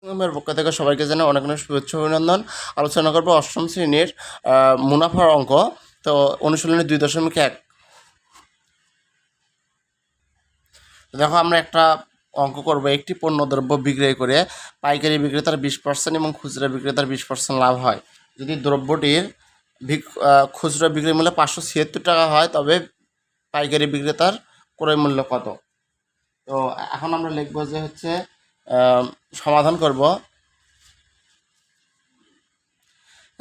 আমার পক্ষ থেকে সবাইকে জানাই অনেক অনেক শুভেচ্ছা অভিনন্দন। আলোচনা করবো অষ্টম শ্রেণীর মুনাফার অঙ্ক। তো অনুশীলনী 2.1। দেখো, আমরা একটা অঙ্ক করব। একটি পণ্যদ্রব্য বিক্রয় করে পাইকারি বিক্রেতার 20% এবং খুচরা বিক্রেতার 20% লাভ হয়। যদি দ্রব্যটির খুচরা বিক্রয় মূল্য 576 টাকা হয়, তবে পাইকারি বিক্রেতার ক্রয় মূল্য কত? তো এখন আমরা লিখবো যে হচ্ছে সমাধান করব।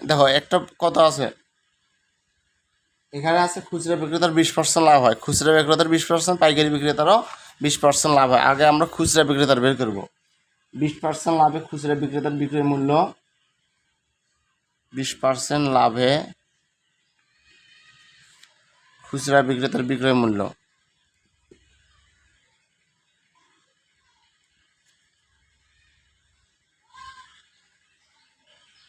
দেখো, একটা কথা আছে, এখানে আছে খুচরা বিক্রেতার 20% লাভ হয়, খুচরা বিক্রেতার 20%, পাইকারি বিক্রেতারও 20% লাভ হয়। আগে আমরা খুচরা বিক্রেতার বের করব। 20% লাভে খুচরা বিক্রেতার বিক্রয় মূল্য, 20% লাভে খুচরা বিক্রেতার বিক্রয় মূল্য,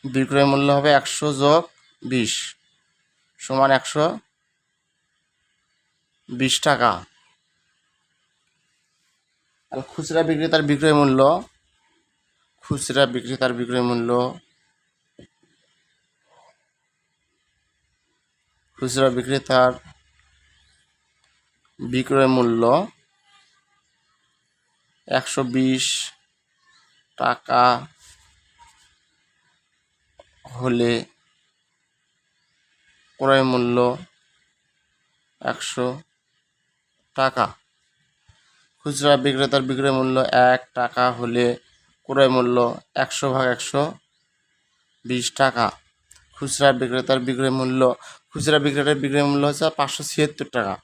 বিক্রয় মূল্য হবে 100 যোগ 20 সমান 120 টাকা। আর খুচরা বিক্রেতার বিক্রয় মূল্য, খুচরা বিক্রেতার বিক্রয় মূল্য, খুচরা বিক্রেতার বিক্রয় মূল্য 120 টাকা হলে ক্রয় মূল্য 100 টাকা। খুচরা বিক্রেতার বিক্রয় মূল্য 1 টাকা হলে ক্রয় মূল্য 100/120 টাকা। খুচরা বিক্রেতার বিক্রয় মূল্য, খুচরা বিক্রেতার বিক্রয় মূল্য হচ্ছে 576 টাকা।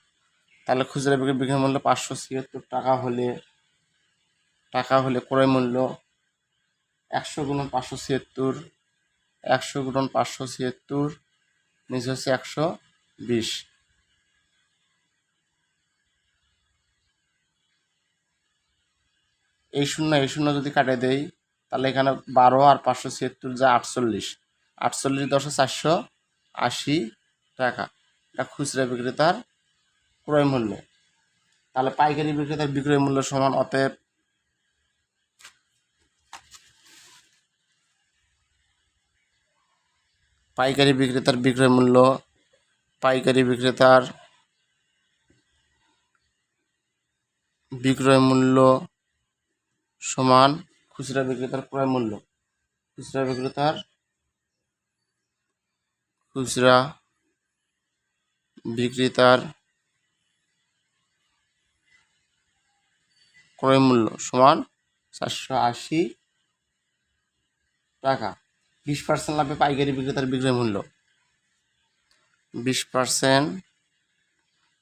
তাহলে খুচরা বিক্রয় মূল্য 576 টাকা হলে ক্রয় মূল্য 100 গুণন 576, 100 গুণন 576 নিচে হচ্ছে 120। এই শূন্য যদি কাটে দেই, তাহলে এখানে 12 আর 576 যা 48, 48×480 টাকা। এটা খুচরা বিক্রেতার ক্রয় মূল্য। তাহলে পাইকারি বিক্রেতার বিক্রয় মূল্য সমান, অতএব পাইকারি বিক্রেতার বিক্রয় মূল্য, পাইকারি বিক্রেতার বিক্রয় মূল্য সমান খুচরা বিক্রেতার ক্রয় মূল্য। খুচরা বিক্রেতার ক্রয় মূল্য সমান 480 টাকা। 20% লাভে পাইকারি বিক্রেতার বিক্রয় মূল্য, 20%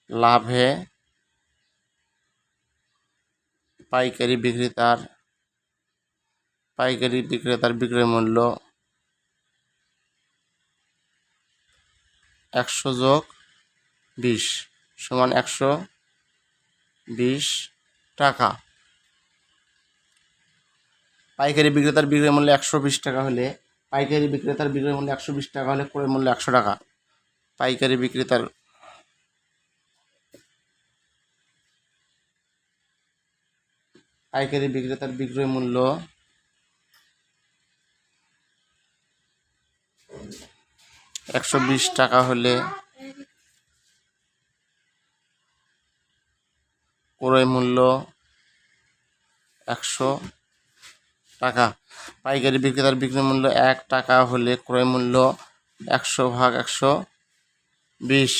লাভে পাইকারি বিক্রেতার বিক্রয় মূল্য 100 যোগ 20 সমান 120 টাকা। পাইকারি বিক্রেতার বিক্রয় মূল্য 120 টাকা হলে, পাইকারি বিক্রেতার বিক্রয় মূল্য 120 টাকা হলে ক্রয় মূল্য 100 টাকা। পাইকারি বিক্রেতার বিক্রয় মূল্য 120 টাকা হলে ক্রয় মূল্য 100 টাকা। পাইকারি বিক্রেতার বিক্রয় মূল্য 1 টাকা হলে ক্রয় মূল্য 100/120।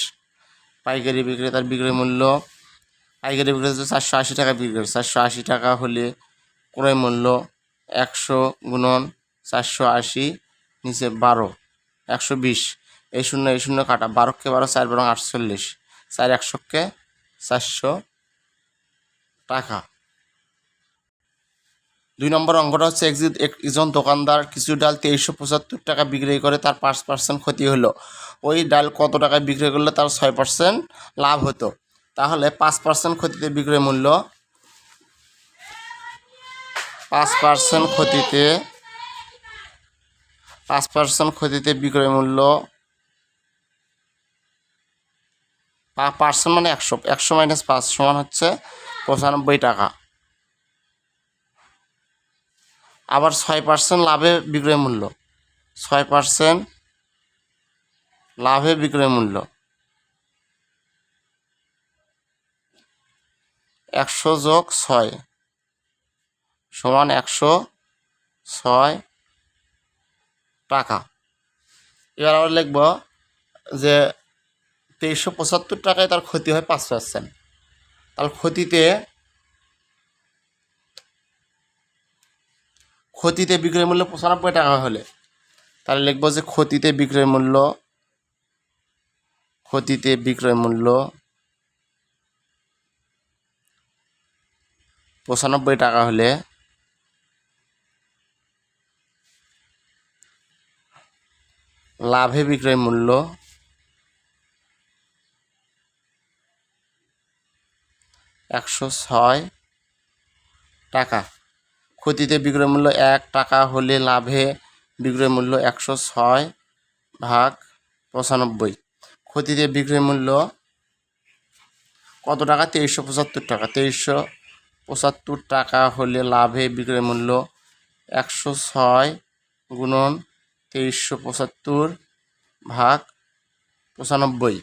পাইকারি বিক্রেতার বিক্রয় মূল্য, পাইকারি বিক্রেতা 480 টাকা বিক্রি করে, 480 টাকা হলে ক্রয় মূল্য 100 গুণন 480 নিচে 12, 120। এই শূন্য কাটা, 12কে 12, 4 × 48, 4 100কে 400 টাকা। 2 নম্বর অঙ্কটা হচ্ছে, একজন দোকানদার কিছু ডাল 2375 টাকা বিক্রয় করে, তার 5% ক্ষতি হলো। ওই ডাল কত টাকায় বিক্রয় করলে তার 6% লাভ হতো? তাহলে 5% ক্ষতিতে বিক্রয় মূল্য, 5% ক্ষতিতে বিক্রয় মূল্য, পার্সেন্ট মানে 100, 100 - 5 সমান হচ্ছে 95 টাকা। আবার 6% লাভে বিক্রয় মূল্য, 6% লাভে বিক্রয় মূল্য 100 যোগ 6 সমান 106 টাকা। এবার আমরা লিখব যে 2375 টাকায় তার ক্ষতি হয় 5%। তাহলে ক্ষতিতে বিক্রয় মূল্য 95 টাকা হলে তাহলে লিখব যে ক্ষতিতে বিক্রয় মূল্য 95 টাকা হলে লাভে বিক্রয় মূল্য 106 টাকা। ক্ষতিতে বিক্রয় মূল্য 1 টাকা হলে লাভে বিক্রয় মূল্য 106 ভাগ 95। ক্ষতিতে বিক্রয় মূল্য কত টাকা? 2375 টাকা। 2375 টাকা হলে লাভে বিক্রয় মূল্য 106 গুণন 2375 ভাগ 95।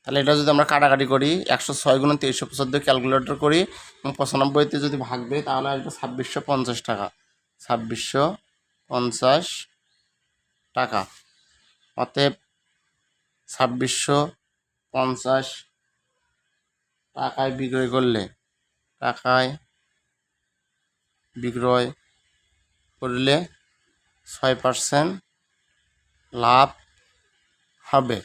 তাহলে এটা যদি আমরা কাটাকাটি করি 106 গুণন 2375 ক্যালকুলেটর করি এবং 95তে যদি ভাগ দিই তাহলে আসবে 2650 টাকা। 2650 টাকা। অতএব 2650 টাকায় বিক্রয় করলে 6% লাভ হবে।